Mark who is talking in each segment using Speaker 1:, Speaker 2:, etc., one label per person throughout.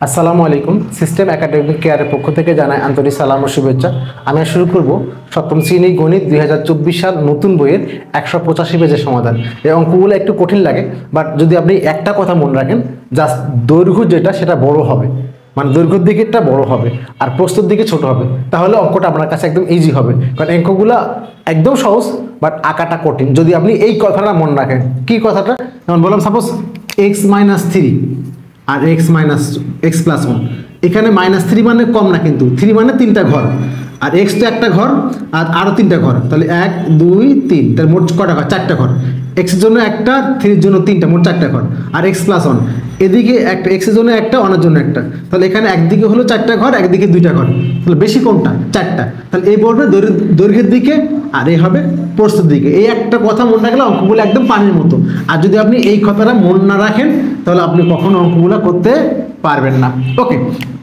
Speaker 1: আসসালামু আলাইকুম। System academic কেয়ারের পক্ষ থেকে জানাই আন্তরিক সালাম ও শুভেচ্ছা। আমি শুরু করব সপ্তম শ্রেণী গণিত 2024 সাল নতুন বইয়ের 185 পেজের সমাধান। এই অঙ্কগুলো একটু কঠিন লাগে, বাট যদি আপনি একটা কথা মনে রাখেন, জাস্ট দৈর্ঘ্য যেটা সেটা বড় হবে, মানে দৈর্ঘ্যের দিকেরটা বড় হবে আর প্রস্থের দিকে ছোট হবে, তাহলে অঙ্কটা আপনার কাছে একদম ইজি হবে। কারণ অঙ্কগুলো একদম সহজ, বাট আঁকাটা কঠিন। যদি আপনি এই কথাটা মনে রাখেন, কি কথাটা, যেমন বললাম সাপোজ x-3 আর x+1, এখানে -3 মানে কম না, কিন্তু 3 মানে 3টা ঘর, আর x তো একটা ঘর আর আরো 3টা ঘর, তাহলে 1 2 3, তার মোট কটা ঘর? 4টা ঘর। x এর জন্য একটা, 3 এর জন্য 3টা, মোট 4টা ঘর। আর x+1 এদিকে একটা, x এর জন্য একটা, 1 এর জন্য একটা, তাহলে এখানে একদিকে হলো 4টা ঘর, একদিকে 2টা ঘর, তাহলে বেশি কোনটা? 4টা। তাহলে এই পড়বে দৈর্ঘ্যের দিকে আর এই হবে প্রস্থের দিকে। এই একটা কথা মনে রাখলে অঙ্কগুলো একদম পানির মতো। আর যদি আপনি এই কথাটা মনে না রাখেন, তাহলে আপনি কখনো অঙ্কগুলো করতে পারবেন না। ওকে,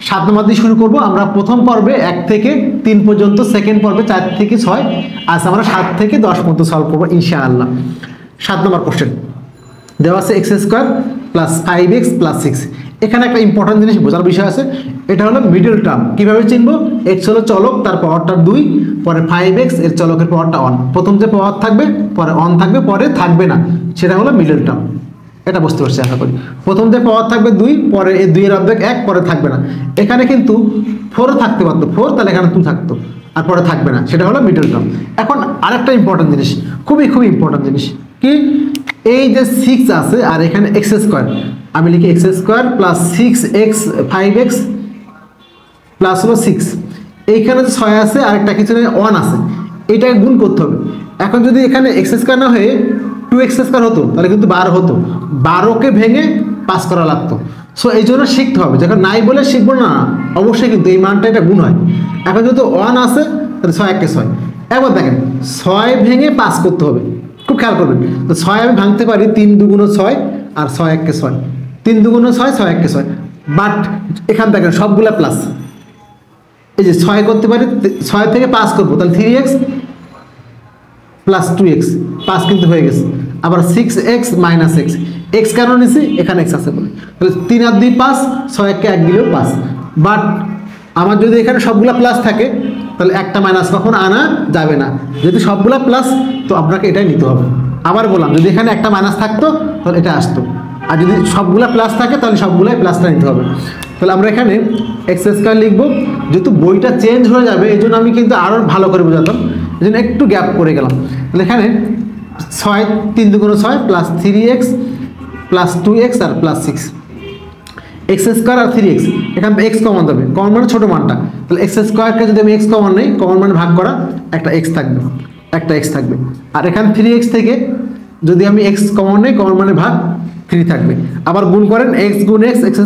Speaker 1: 7 নম্বর দিয়ে শুরু করব। আমরা প্রথম পর্বে 1 থেকে 3 পর্যন্ত, সেকেন্ড পর্বে 4 থেকে 6, আজ আমরা 7 থেকে 10 পর্যন্ত সলভ করবো ইনশাআল্লাহ। 7 নম্বর কোশ্চেন দেওয়া আছে x² + 5x + 6। এখানে একটা ইম্পর্টেন্ট জিনিস বোঝার বিষয় আছে, এটা হলো মিডল টার্ম। কিভাবে চিনবো? x হলো চলক, তার পাওয়ারটা 2, পরে 5x এর চলকের পাওয়ারটা 1। প্রথম যে পাওয়ার থাকবে পরে 1 থাকবে, পরে থাকবে না, সেটা হলো মিডল টার্ম। এটা বুঝতে পারছি আশা করি। প্রথম যে পাওয়ার থাকবে 2, পরে এই 2 এর অর্ধেক 1, পরে থাকবে না। এখানে কিন্তু 4 থাকতে পারতো, 4, তাহলে এখানে 2 থাকতো, আর পরে থাকবে না, সেটা হলো মিডল টার্ম। এখন আরেকটা ইম্পর্টেন্ট জিনিস, খুবই ইম্পর্টেন্ট জিনিস কি, এই যে 6 আছে আর এখানে x², আমি লিখি x² + 6x 5x প্লাস হলো 6, এইখানে 6 আছে আর একটা কিছু 1 আছে, এটাকে গুণ করতে হবে। এখন যদি এখানে x² না হয়ে 2x² হতো, তাহলে কিন্তু 12 হতো। 12কে ভেঙে 5 করা লাগতো। সো এই জন্য শিখতে হবে, যখন নাই বলে শিখবো না, অবশ্যই কিন্তু এই মানটা এটা গুণ হয়। এখন যেহেতু 1 আছে, তাহলে 6 × 6। একবার দেখেন, 6 ভেঙে 5 করতে হবে, খুব খেয়াল করবেন। তো 6 আমি ভাঙতে পারি 3 × 2 = 6 আর 6 × 1 = 6, 3 × 2 = 6, 6 × 1 = 6। বাট এখান দেখেন সবগুলা প্লাস, এই যে 6 করতে পারি, 6 থেকে 5 করবো, তাহলে 3x + 2x, 5 কিন্তু হয়ে গেছে। আবার 6x - x, x কেন নিছি? এখানে x আছে বলে। তাহলে 3 আর 2 5, 6 কে 1 দিলেও 5। বাট আমার যদি এখানে সবগুলা প্লাস থাকে, তাহলে একটা মাইনাস কখন আনা যাবে না। যদি সবগুলা প্লাস, তো আপনাকে এটাই নিতে হবে। আবার বললাম, যদি এখানে একটা মাইনাস থাকতো, তাহলে এটা আসতো, আর যদি সবগুলা প্লাস থাকে, তাহলে সবগুলাই প্লাসটা নিতে হবে। তাহলে আমরা এখানে x² লিখবো। যেহেতু বইটা চেঞ্জ হয়ে যাবে, এই জন্য আমি কিন্তু আরও ভালো করে বোঝাতাম, এই জন্য একটু গ্যাপ করে গেলাম। তাহলে এখানে 6 3 × 2 = 6 + 3x + 2x আর +6, x² আর 3x, এখান থেকে x কমন দেবে, কমন মানে ছোট মানটা। তাহলে x² কে যদি আমি x কমন নেই, কমন মানে ভাগ করা, একটা x থাকবে, একটা x থাকবে। আর এখানে 3x থেকে যদি আমি x কমন নেই, কমন মানে ভাগ, 3 থাকবে। আবার গুণ করেন, x × x, x²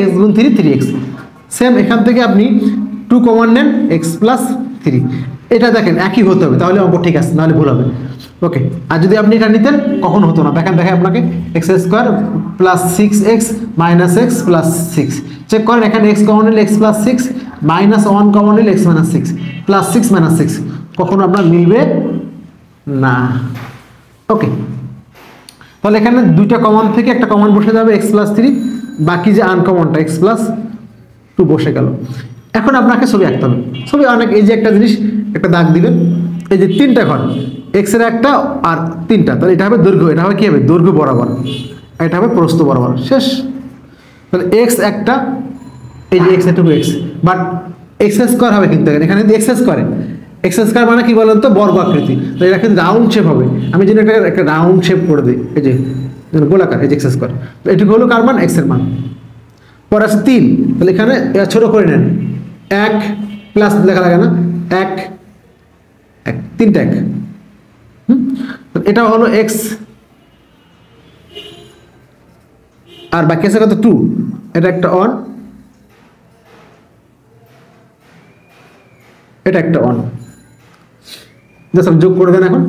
Speaker 1: x × 3, 3x। Same এখান থেকে আপনি 2 কমন নেন, x + 3। এটা দেখেন একই হতে হবে, তাহলে অঙ্ক ঠিক আছে, নাহলে ভুল হবে। ওকে, আর যদি আপনি এটা নিতেন, কখন হতো না। দেখেন আপনাকে x² + 6x - x + 6, চেক করেন। এখানে x কমন নিলে x + 6, -1 কমন নিলে x - 6, +6 - 6, কখনো আপনার মিলবে না। ওকে, তাহলে এখানে 2টা কমন থেকে একটা কমন বসে যাবে, x + 3, বাকি যে আনকমনটা x + 2 বসে গেল। এখন আপনাকে ছবি আঁকতে হবে। ছবি অনেক, এই যে একটা জিনিস, একটা দাগ দিবেন, এই যে 3টা ঘর, x এর একটা আর 3টা, তাহলে এটা হবে দৈর্ঘ্য, এটা হবে কি হবে? দৈর্ঘ্য বরাবর, এটা হবে প্রস্থ বরাবর, শেষ। তাহলে x একটা, এই যে x এটুকু x, বাট x² হবে কিন্তু এখানে x² মানে কি বলেন তো? বর্গ আকৃতি। তো এটা কিন্তু রাউন্ড শেপ হবে। আমি যদি একটা রাউন্ড শেপ করে দিই, এই যে গোলাকার, এই যে x², তো এটুকু হলো কার মান? x এর মান। পরে আছে 3, তাহলে এখানে ছোট করে নেন, 1 প্লাস লেখা লাগে না, 1 1 3টা 1, এটা হলো x, আর বাকি আছে কত? 2, এটা একটা 1, এটা একটা 1, জাস্ট যোগ করে দেন এখন।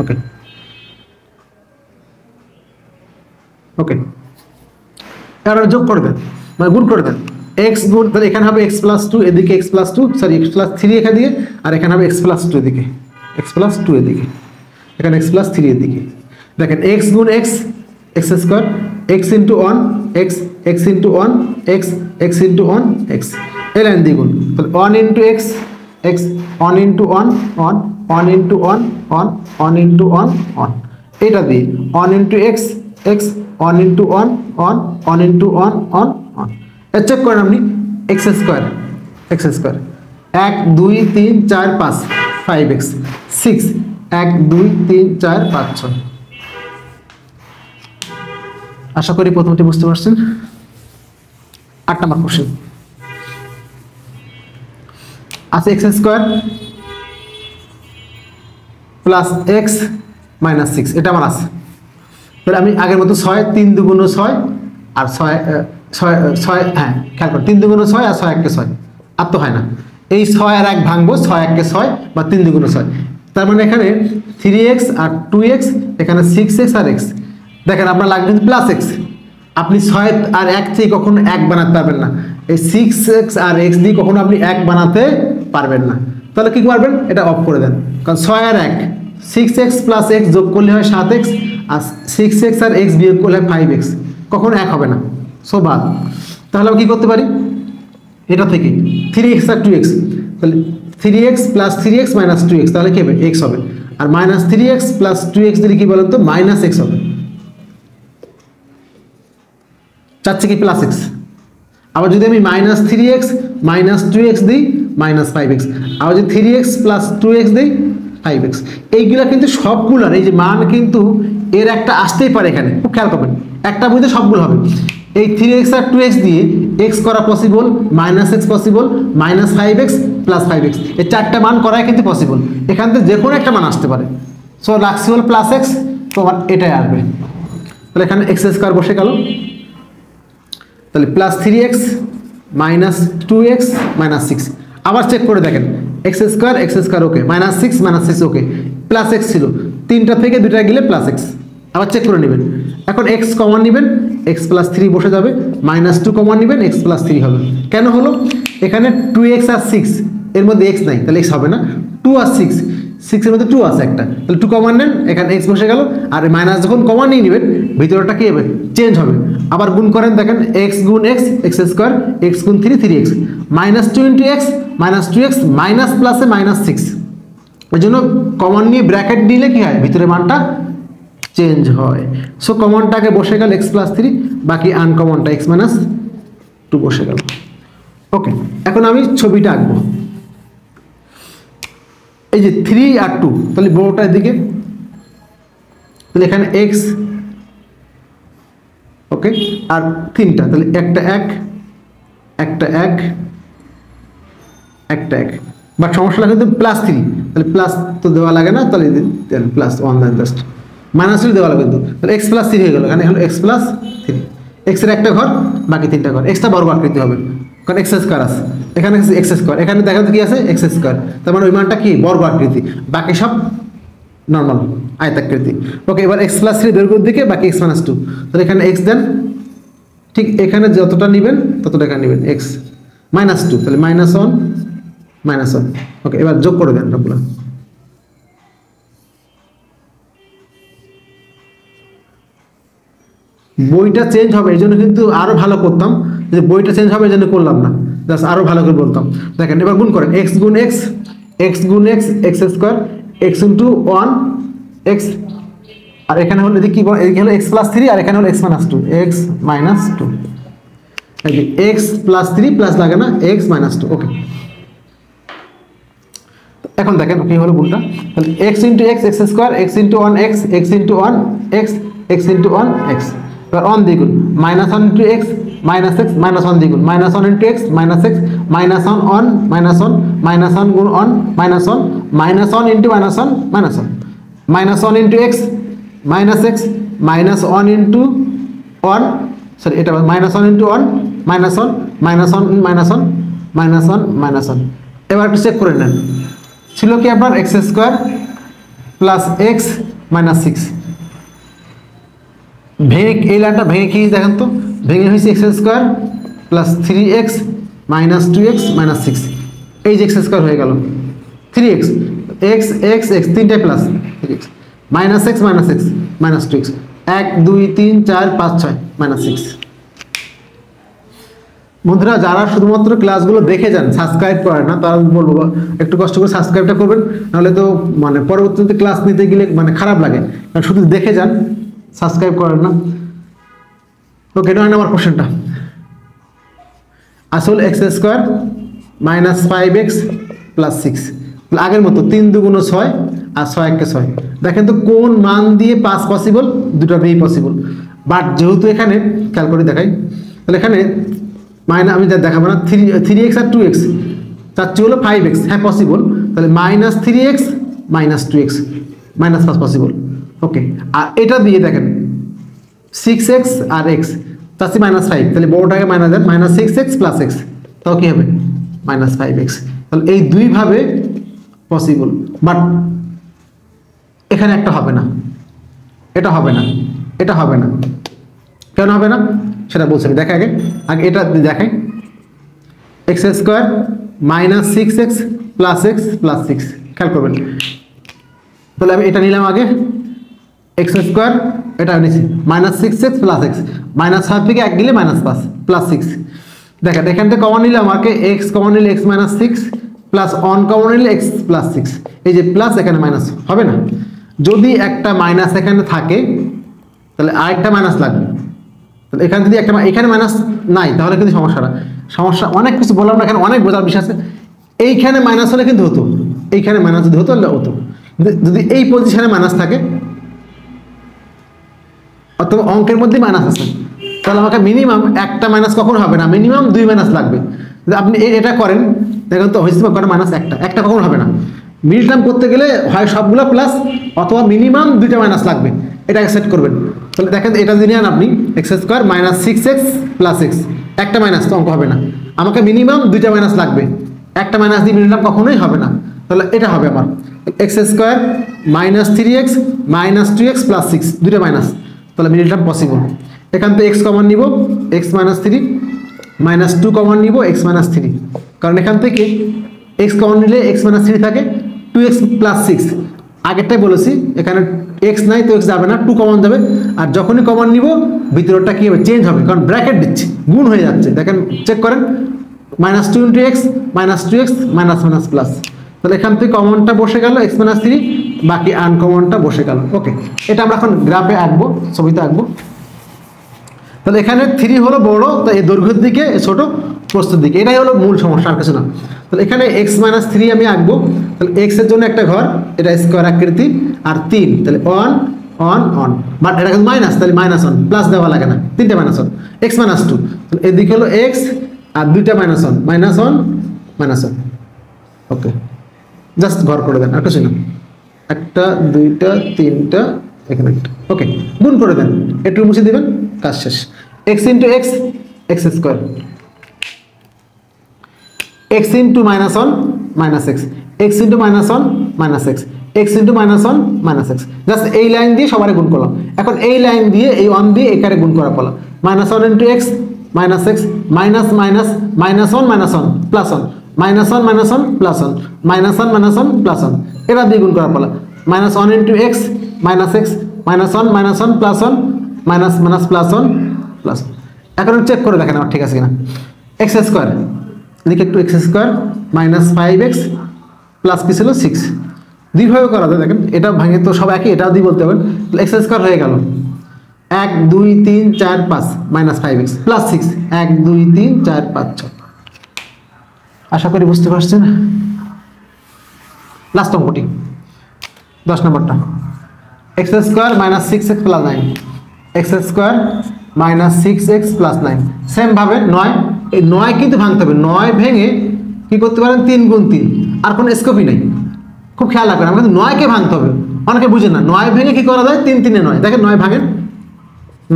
Speaker 1: ওকে ওকে, এবার যোগ করে দেন, মানে গুণ করে দেন। x গুণ, তাহলে এখানে হবে x + 2, এদিকে x + 2, সরি x + 3 এখানে দিয়ে, আর এখানে হবে x + 2 এদিকে, x + 2 এদিকে। এখানে এক্স প্লাস থ্রি এর দিকে দেখেন এক্স গুণ x x square x into one x x into one x x into one x এই লাইন দ্বিগুণ তাহলে one into x x one into one one one into one one one into one one এটা দিয়ে one into x x one into one one one into one one one এর check করেন আপনি x square 1 2 3 4 5 5x 6 1 2 3 4 5 6 আশা করি প্রথমটি বুঝতে পারছেন 8 নম্বর question আছে x square plus x minus 6 এটা আমার আছে তাহলে আমি আগের মতো 6 3 দুগুণ 6 আর 6 হ্যাঁ খেয়াল করুন 3 দুগুণ 6 আর 6 1 কে 6 আর তো হয় না এই 6 আর 1 ভাঙবো 6 1 কে 6 বা 3 দুগুণ 6 তার মানে এখানে 3x আর 2x এখানে 6x আর x দেখেন আপনার লাগবে প্লাস x আপনি 6 আর 1 থেকে কখনো 1 বানাতে পারবেন না এই 6x আর x দিয়ে কখনো আপনি 1 বানাতে পারবেন না তাহলে কি করবেন এটা অফ করে দেন কারণ 6 আর 1 6x প্লাস x যোগ করলে হয় 7x আর 6x আর x বিয়োগ করলে হয় 5x কখনো 1 হবে না সো বাদ তাহলে আমি কি করতে পারি এটা থেকে 3x আর 2x তাহলে 3x plus 3x minus 2x তাহলে কি হবে x হবে আর মাইনাস 3x প্লাস 2x দিলে কি বলেন তো মাইনাস x হবে চাচ্ছে কি প্লাস x আবার যদি আমি মাইনাস 3x মাইনাস 2x দিই মাইনাস 5x আবার যদি 3x প্লাস 2x দিই 5x এইগুলা কিন্তু সবগুলার এই যে মান কিন্তু এর একটা আসতেই পারে এখানে খুব খেয়াল করবেন একটা বুঝতে সবগুলো হবে এই 3x আর 2x দিয়ে x করা possible minus x possible minus 5x plus 5x এই চারটা মান করাই কিন্তু পসিবল এখান থেকে যে কোনো একটা মান আসতে পারে সো রাখছি হল প্লাস x তোমার এটাই আসবে তাহলে এখানে x স্কয়ার বসে গেল তাহলে plus 3x minus 2x minus 6 আবার চেক করে দেখেন x স্কয়ার ওকে মাইনাস 6 ওকে প্লাস x ছিল তিনটা থেকে দুইটা গেলে প্লাস x আবার চেক করে নেবেন এখন x কমন নেবেন x প্লাস 3 বসে যাবে মাইনাস 2 কমন নেবেন x প্লাস 3 হবে কেন হলো এখানে 2x আর 6 এর মধ্যে x নাই তাহলে x হবে না 2 আর 6 এর মধ্যে 2 আছে একটা তাহলে 2 কমন নেন এখানে x বসে গেল আর মাইনাস যখন কমন নিয়ে নেবেন ভিতরটা কি হবে চেঞ্জ হবে আবার গুণ করেন দেখেন x গুণ x x স্কয়ার x গুণ 3 3x minus 2 into x minus 2x minus প্লাসে মাইনাস 6 এর জন্য কমন নিয়ে ব্র্যাকেট দিলে কি হয় ভিতরে মানটা চেঞ্জ হয় সো কমনটাকে বসে গেল x প্লাস 3 বাকি আনকমনটা x মাইনাস 2 বসে গেল ওকে এখন আমি ছবিটা আঁকবো এই যে 3 আর 2 তাহলে বড়টার দিকে তাহলে এখানে x ওকে আর তিনটা তাহলে একটা 1 একটা 1 একটা 1 বাট সমস্যা লাগে কিন্তু প্লাস 3 তাহলে প্লাস তো দেওয়া লাগে না তাহলে প্লাস 1 দেন জাস্ট মাইনাস 3 দেওয়া লাগবে তাহলে x প্লাস 3 হয়ে গেল এখানে হলো x প্লাস 3 x এর একটা ঘর বাকি তিনটা ঘর x টা বর্গ আকৃতি হবে কারণ x স্কয়ার আছে এখানে x স্কয়ার এখানে দেখেন তো কি আছে x স্কয়ার তার মানে ওই মানটা কি বর্গ আকৃতি বাকি সব নরমাল আয়তাকৃতি ওকে এবার x প্লাস 3 দৈর্ঘ্যের দিকে বাকি x মাইনাস 2 তাহলে এখানে x দেন ঠিক এখানে যতটা নেবেন ততটা এখানে নেবেন x মাইনাস 2 তাহলে মাইনাস 1 ওকে এবার যোগ করে দেন সবগুলো বইটা চেঞ্জ হবে এই জন্য কিন্তু আরো ভালো করতাম যে বইটা চেঞ্জ হবে এই জন্য করলাম না জাস্ট আরো ভালো করে বলতাম দেখেন এবার গুণ করেন x গুণ x x গুণ x x square x into 1 x আর এখানে হলো এদিকে কি এদিকে হলো x প্লাস 3 আর এখানে হলো x মাইনাস 2 x মাইনাস 2 এই যে x প্লাস 3 প্লাস লাগে না x মাইনাস 2 ওকে এখন দেখেন কি হলো গুণটা তাহলে x into x x square x into 1 x x into 1 x x into 1 x এবার 1 দ্বিগুণ minus 1 into x minus x minus 1 দ্বিগুণ minus 1 into x minus x minus 1 minus 1 minus 1 গুণ 1 minus 1 minus 1 into minus 1 minus 1 minus 1 into x minus x minus 1 into 1 sorry এটা minus 1 into 1 minus 1 minus 1 minus 1 minus 1 minus 1 এবার একটু check করে নেন ছিল কি আপনার x square plus x minus 6 ভেঙে এই লাইনটা ভেঙে কি দেখেন তো ভেঙে হয়েছে x square plus 3x minus 2x minus 6 এই যে x স্কয়ার হয়ে গেল 3x x x x তিনটাই plus 3x minus x minus 2x, 1 2 3 4 5 6 minus 6। বন্ধুরা যারা শুধুমাত্র ক্লাসগুলো দেখে যান, সাবস্ক্রাইব করেন না, তারা বলবো একটু কষ্ট করে সাবস্ক্রাইবটা করবেন, নাহলে তো মানে পরবর্তীতে ক্লাস নিতে গেলে মানে খারাপ লাগে, কারণ শুধু দেখে যান, সাবস্ক্রাইব করেন না। ওকে, 9 নম্বর কোশ্চেনটা, আসল x square minus 5x plus 6, আগের মতো 3 2 6 আর 6 1 6। দেখেন তো কোন মান দিয়ে 5 পসিবল, দুটোতেই পসিবল, বাট যেহেতু এখানে খেয়াল করে দেখাই, তাহলে এখানে মাইনাস আমি দেখাবো না, 3x আর 2x, চাচ্ছি হলো 5x, হ্যাঁ পসিবল, তাহলে minus 3x minus 2x minus 5 possible. Okay, আর এটা দিয়ে দেখেন 6x আর x, চাচ্ছি মাইনাস 5, তাহলে বড়টাকে মাইনাস দেন, মাইনাস 6x প্লাস x, তাও কি হবে মাইনাস 5x। তাহলে এই দুইভাবে পসিবল, বাট এখানে একটা হবে না, এটা হবে না, এটা হবে না। কেন হবে না সেটা বলছি আমি, দেখা আগে এটা দেখাই। X square minus 6x plus x plus 6, খেয়াল করবেন। তাহলে আমি এটা নিলাম আগে, এক্স স্কোয়ার, এটা নিচ্ছি minus 6x plus x, minus 5 থেকে 1 গেলে মাইনাস 5 প্লাস 6। দেখেন এখান থেকে কমন নিলে আমাকে x কমন নিলে x মাইনাস 6 প্লাস 1 কমন নিলে x প্লাস 6, এই যে প্লাস এখানে মাইনাস হবে না। যদি একটা মাইনাস এখানে থাকে তাহলে আরেকটা মাইনাস লাগবে, তাহলে এখানে যদি একটা এখানে মাইনাস নাই তাহলে কিন্তু সমস্যা অনেক কিছু বললাম না, এখানে অনেক বোঝার বিষয় আছে। এইখানে মাইনাস হলে কিন্তু হতো, এইখানে মাইনাস যদি হতো তাহলে হতো, যদি এই পজিশনে মাইনাস থাকে অথবা অঙ্কের মধ্যে মাইনাস আছে, তাহলে আমাকে মিনিমাম একটা মাইনাস কখনো হবে না, মিনিমাম 2 মাইনাস লাগবে। যদি আপনি এটা করেন দেখেন তো হয়েছে করে মাইনাস একটা কখনো হবে না। মিডল টার্ম করতে গেলে হয় সবগুলো প্লাস অথবা মিনিমাম 2টা মাইনাস লাগবে, এটা সেট করবেন। তাহলে দেখেন এটা যদি নেন আপনি x square minus 6x plus x, একটা মাইনাস তো অঙ্ক হবে না, আমাকে মিনিমাম 2টা মাইনাস লাগবে, একটা মাইনাস দিয়ে মিডল টার্ম কখনোই হবে না। তাহলে এটা হবে আমার x square minus 3x minus 2x plus 6, 2টা মাইনাস, তাহলে মিডল টার্ম পসিবল। এখান থেকে x কমন নিব, x মাইনাস 3 মাইনাস 2 কমন নিব, x মাইনাস 3, কারণ এখান থেকে x কমন নিলে x মাইনাস 3 থাকে, 2x প্লাস 6, আগেরটাই বলেছি এখানে x নাই তো x যাবে না, 2 কমন যাবে, আর যখনই কমন নিব ভিতরটা কি হবে চেঞ্জ হবে, কারণ ব্র্যাকেট দিচ্ছি, গুণ হয়ে যাচ্ছে। দেখেন চেক করেন, minus 2 into x minus 2x minus minus plus, তাহলে এখান থেকে কমনটা বসে গেল x মাইনাস 3, বাকি আনকমনটা বসে গেল। ওকে, এটা আমরা এখন গ্রাফে আঁকবো, ছবিতে আঁকবো। তাহলে এখানে 3 হলো বড়, তো এই দৈর্ঘ্যের দিকে ছোট প্রস্থের দিকে, এটাই হলো মূল সমস্যা, আর কিছু না। তাহলে এখানে x মাইনাস 3 আমি আঁকবো, তাহলে x এর জন্য একটা ঘর, এটা স্কোয়ার আকৃতি, আর 3, তাহলে 1 1 1, বাট এটা কিন্তু মাইনাস, তাহলে মাইনাস 1, প্লাস দেওয়া লাগে না, 3টে মাইনাস 1, x মাইনাস 2, তাহলে এদিকে হলো x আর 2টা মাইনাস 1 মাইনাস 1 মাইনাস 1। ওকে, জাস্ট ঘর করে দেন, আর কিছু না, 1টা 2টা 3টা এখানে একটা। ওকে, গুণ করে দেন, একটু মুছে দিবেন, কাজ শেষ। x into x x square, x into minus 1 minus x, x into minus 1 minus x, x into minus 1 minus x, just এই লাইন দিয়ে সবারে গুণ করলাম। এখন এই লাইন দিয়ে এই 1 দিয়ে এখানে গুণ করা পড়লাম, minus 1 into x minus x, minus minus minus 1 minus 1 plus 1, minus 1 minus 1 plus 1, minus 1 minus 1 plus 1, এটা দিয়ে গুণ করা পড়লাম, minus 1 into x minus x, minus 1 minus 1 plus 1, minus minus plus 1 plus. এখন চেক করে দেখেন আমার ঠিক আছে কিনা। এক্স স্কোয়ার, এদিকে একটু x square minus 5x plus কি ছিল 6, দুইভাবে করা যায়। দেখেন এটা ভাঙে তো সব একই, এটাও দিয়ে বলতে পারেন, এক্স স্কোয়ার হয়ে গেল 1 2 3 4 5 মাইনাস 5x প্লাস 6, 1 2 3 4 5 6। আশা করি বুঝতে পারছেন। লাস্ট অঙ্কটি 10 নম্বরটা, x square minus 6x plus 9, x square minus 6x plus 9, same ভাবে 9, এই 9 কিন্তু ভাঙতে হবে, 9 ভেঙে কি করতে পারেন 3 গুণ 3, আর কোনো স্কোপই নেই, খুব খেয়াল রাখবেন। আমরা কিন্তু 9কে ভাঙতে হবে, অনেকে বুঝেন না, 9 ভেঙে কি করা যায় 3 3 এ 9, দেখেন 9 ভাঙেন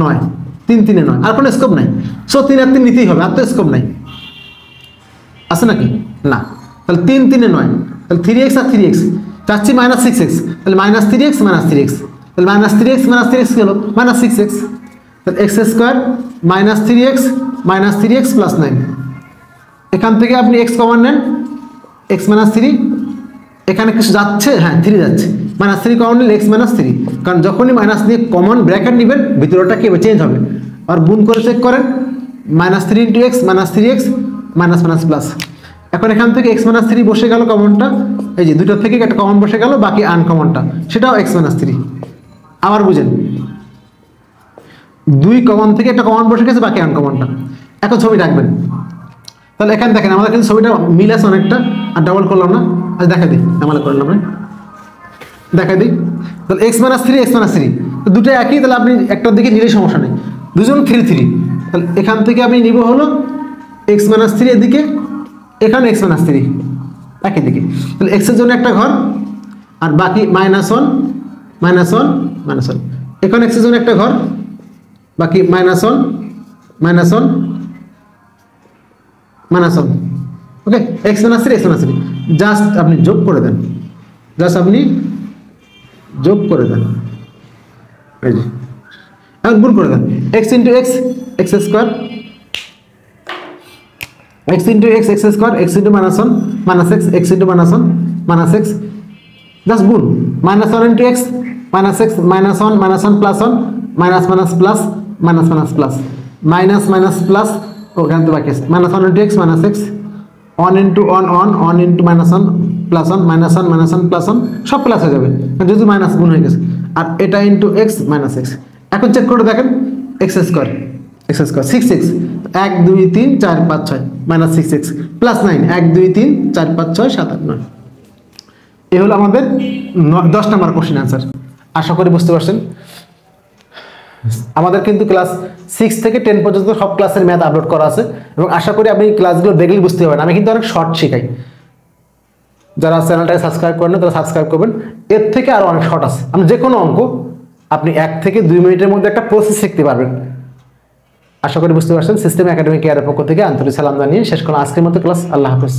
Speaker 1: 9 3 3 এ 9, আর কোনো স্কোপ নাই, সো 3 আর 3 নিতেই হবে, আর তো স্কোপ নাই, আছে নাকি না। তাহলে 3 3 এ 9, তাহলে 3x আর 3x, চাচ্ছি মাইনাস 6x, তাহলে মাইনাস 3x মাইনাস 3x, তাহলে মাইনাস 3x মাইনাস 3x গেল মাইনাস 6x, তাহলে x square minus 3x plus 9, এখান থেকে আপনি x কমন নেন, x মাইনাস 3, এখানে কিছু যাচ্ছে, হ্যাঁ 3 যাচ্ছে, -3 কমন নিলে x -3, কারণ যখনই মাইনাস দিয়ে কমন ব্র্যাকেট নেবেন ভিতরটা কি চেঞ্জ হবে। আর গুণ করে চেক করেন, -3 × x -3x minus minus plus. এখন এখান থেকে x -3 বসে গেল কমনটা, এই যে দুটো থেকে একটা কমন বসে গেল, বাকি আনকমনটা সেটাও x -3। আবার বুঝেন, 2 কমন থেকে একটা কমন বসে গেছে, বাকি আনকমনটা। এখন ছবি রাখবেন, তাহলে এখানে দেখেন আমাদের কিন্তু ছবিটা মিল আছে অনেকটা, আর ডাবল করলাম না, আজ দেখা দিই আমাদের করলাম না, দেখা দিই। তাহলে x -3 x -3 দুটো একই, তাহলে আপনি একটার দিকে নিলে সমস্যা নেই, দুজন 3 3। তাহলে এখান থেকে আমি নিব হলো x -3 এদিকে, এখানে x -3 একই দিকে, তাহলে x এর জন্য একটা ঘর, আর বাকি -1 -1 -1। এখানে x এর জন্য একটা ঘর, বাকি -1 -1 -1। ওকে, x -3 x -3 জাস্ট আপনি যোগ করে দেন, জাস্ট আপনি যোগ করে দেন, এই যে এখন গুণ করে দেন, x × x x square, x × x x square, x × -1 -x, x × -1 -x, just গুণ, -1 × x -x -1 -1 plus 1 minus minus plus minus minus plus minus minus plus, ওখানে তো বাকি আছে -1 × x -x 1 × 1 1 1 × -1 প্লাস 1 -1 -1 প্লাস 1 সব প্লাস হয়ে যাবে, যেহেতু মাইনাস গুণ হয়ে গেছে। আর এটা × x -x, এখন চেক করে দেখেন x square 6x 1 2 3 4 5 6 -6x plus 9 1 2 3 4 5 6 7 8 9। এই হলো আমাদের 10 নম্বর কোশ্চেন অ্যান্সার। আশা করি বুঝতে পারছেন। আমাদের কিন্তু ক্লাস 6 থেকে 10 পর্যন্ত সব ক্লাসের ম্যাথ আপলোড করা আছে, এবং আশা করি আপনি ক্লাসগুলো দেখলেই বুঝতে পারবেন। আমি কিন্তু অনেক শর্ট শেখাই, যারা চ্যানেলটাকে সাবস্ক্রাইব করেন তারা সাবস্ক্রাইব করবেন। এর থেকে আরও অনেক শর্ট আছে, আপনি যে কোনো অঙ্ক আপনি 1 থেকে 2 মিনিটের মধ্যে একটা প্রসেস শিখতে পারবেন। আশা করি বুঝতে পারছেন। সিস্টেম একাডেমি কেয়ারের পক্ষ থেকে আন্তরিক সালাম জানিয়ে শেষ করলাম আজকের মতো ক্লাস। আল্লাহ হাফেজ।